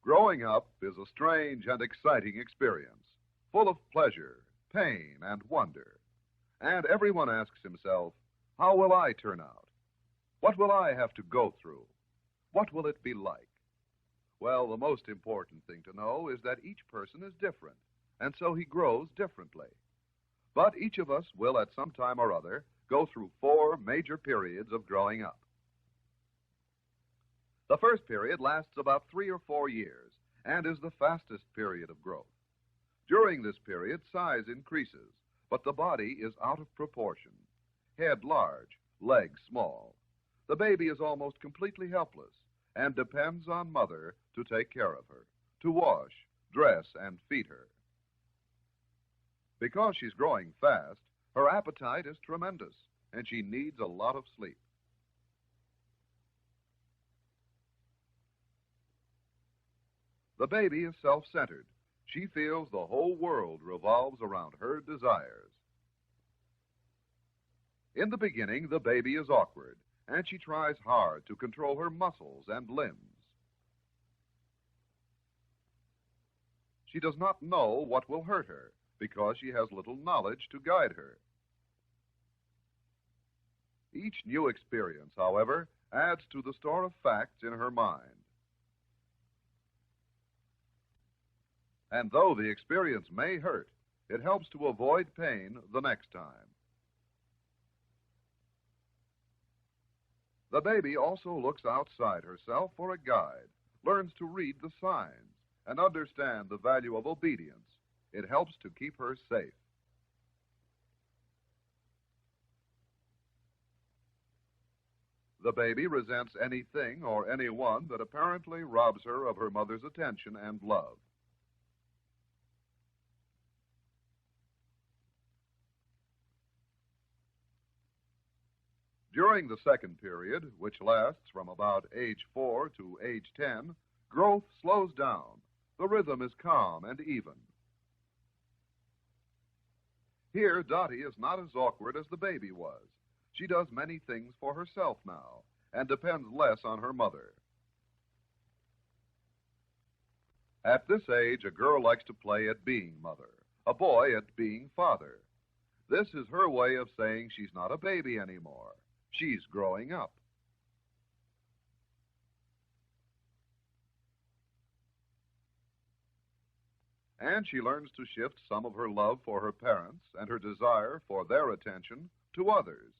Growing up is a strange and exciting experience, full of pleasure, pain, and wonder. And everyone asks himself, how will I turn out? What will I have to go through? What will it be like? Well, the most important thing to know is that each person is different, and so he grows differently. But each of us will at some time or other go through 4 major periods of growing up. The first period lasts about 3 or 4 years and is the fastest period of growth. During this period, size increases, but the body is out of proportion. Head large, legs small. The baby is almost completely helpless and depends on mother to take care of her, to wash, dress, and feed her. Because she's growing fast, her appetite is tremendous, and she needs a lot of sleep. The baby is self-centered. She feels the whole world revolves around her desires. In the beginning, the baby is awkward, and she tries hard to control her muscles and limbs. She does not know what will hurt her because she has little knowledge to guide her. Each new experience, however, adds to the store of facts in her mind. And though the experience may hurt, it helps to avoid pain the next time. The baby also looks outside herself for a guide, learns to read the signs, and understand the value of obedience. It helps to keep her safe. The baby resents anything or anyone that apparently robs her of her mother's attention and love. During the second period, which lasts from about age 4 to age 10, growth slows down. The rhythm is calm and even. Here, Dottie is not as awkward as the baby was. She does many things for herself now and depends less on her mother. At this age, a girl likes to play at being mother, a boy at being father. This is her way of saying she's not a baby anymore. She's growing up. And she learns to shift some of her love for her parents and her desire for their attention to others.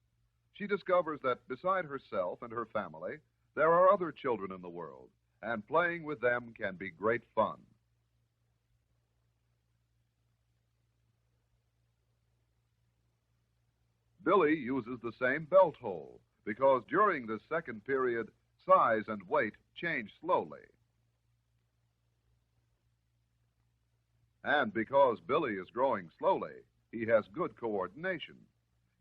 She discovers that beside herself and her family, there are other children in the world, and playing with them can be great fun. Billy uses the same belt hole because during this second period, size and weight change slowly. And because Billy is growing slowly, he has good coordination.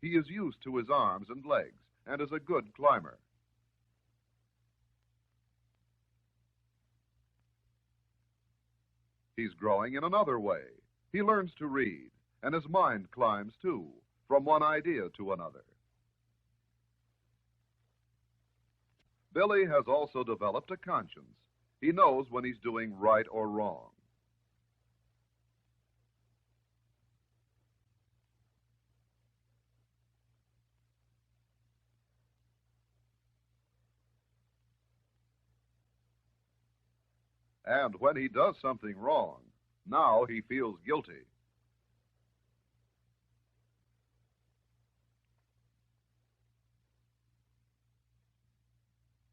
He is used to his arms and legs and is a good climber. He's growing in another way. He learns to read, and his mind climbs too, from one idea to another. Billy has also developed a conscience. He knows when he's doing right or wrong. And when he does something wrong, now he feels guilty.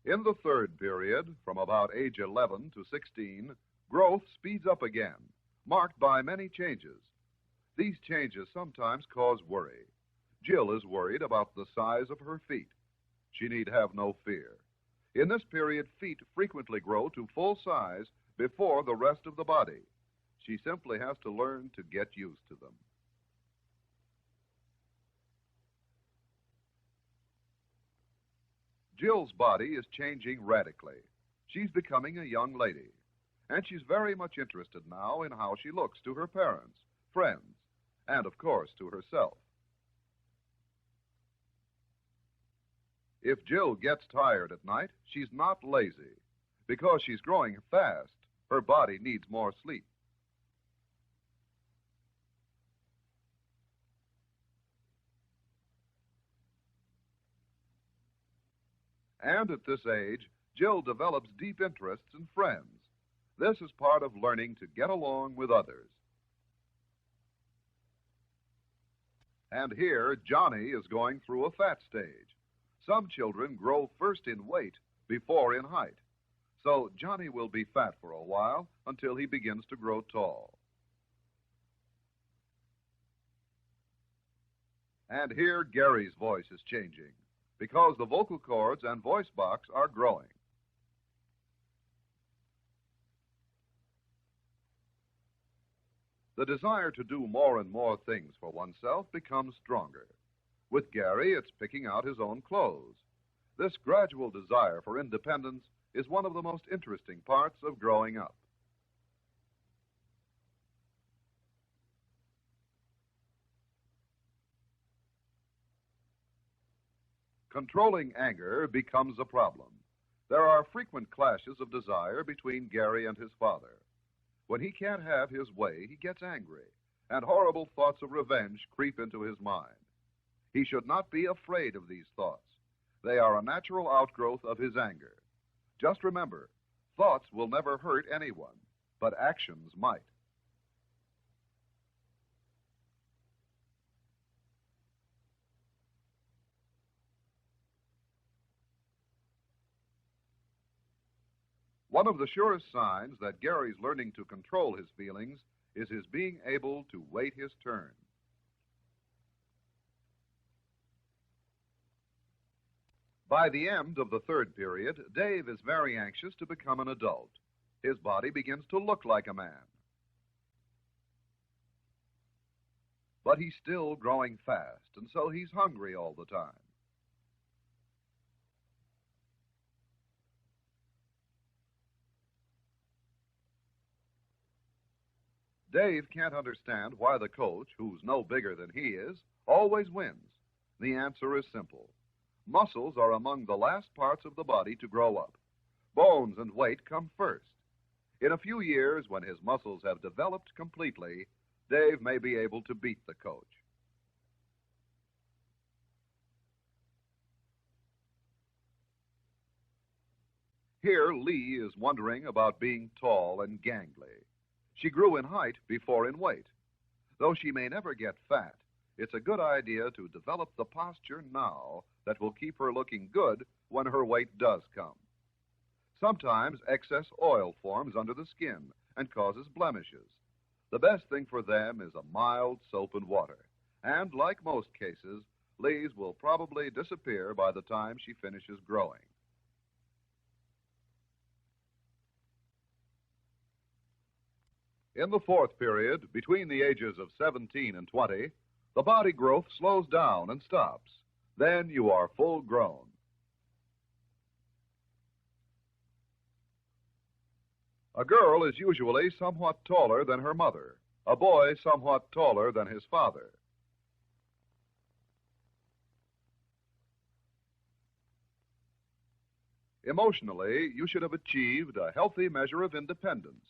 In the third period, from about age 11 to 16, growth speeds up again, marked by many changes. These changes sometimes cause worry. Jill is worried about the size of her feet. She need have no fear. In this period, feet frequently grow to full size before the rest of the body. She simply has to learn to get used to them. Jill's body is changing radically. She's becoming a young lady. and she's very much interested now in how she looks to her parents, friends, and, of course, to herself. If Jill gets tired at night, she's not lazy. Because she's growing fast, her body needs more sleep. And at this age, Jill develops deep interests in friends. This is part of learning to get along with others. And here, Johnny is going through a fat stage. Some children grow first in weight before in height. So Johnny will be fat for a while until he begins to grow tall. And here, Gary's voice is changing because the vocal cords and voice box are growing. The desire to do more and more things for oneself becomes stronger. With Gary, it's picking out his own clothes. This gradual desire for independence is one of the most interesting parts of growing up. Controlling anger becomes a problem. There are frequent clashes of desire between Gary and his father. When he can't have his way, he gets angry, and horrible thoughts of revenge creep into his mind. He should not be afraid of these thoughts. They are a natural outgrowth of his anger. Just remember, thoughts will never hurt anyone, but actions might. One of the surest signs that Gary's learning to control his feelings is his being able to wait his turn. By the end of the third period, Dave is very anxious to become an adult. His body begins to look like a man. But he's still growing fast, and so he's hungry all the time. Dave can't understand why the coach, who's no bigger than he is, always wins. The answer is simple. Muscles are among the last parts of the body to grow up. Bones and weight come first. In a few years, when his muscles have developed completely, Dave may be able to beat the coach. Here, Lee is wondering about being tall and gangly. She grew in height before in weight. Though she may never get fat, it's a good idea to develop the posture now that will keep her looking good when her weight does come. Sometimes excess oil forms under the skin and causes blemishes. The best thing for them is a mild soap and water. And like most cases, Lee's will probably disappear by the time she finishes growing. In the fourth period, between the ages of 17 and 20, the body growth slows down and stops. Then you are full grown. A girl is usually somewhat taller than her mother, a boy somewhat taller than his father. Emotionally, you should have achieved a healthy measure of independence.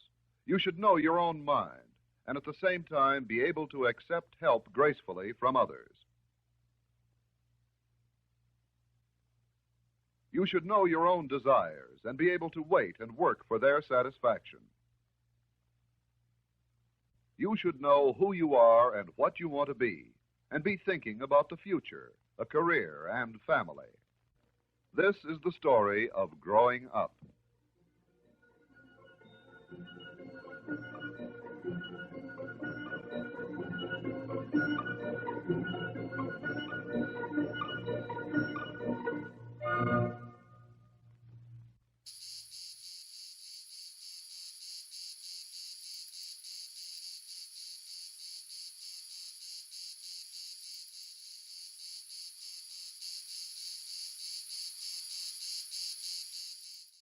You should know your own mind, and at the same time be able to accept help gracefully from others. You should know your own desires and be able to wait and work for their satisfaction. You should know who you are and what you want to be, and be thinking about the future, a career, and family. This is the story of growing up.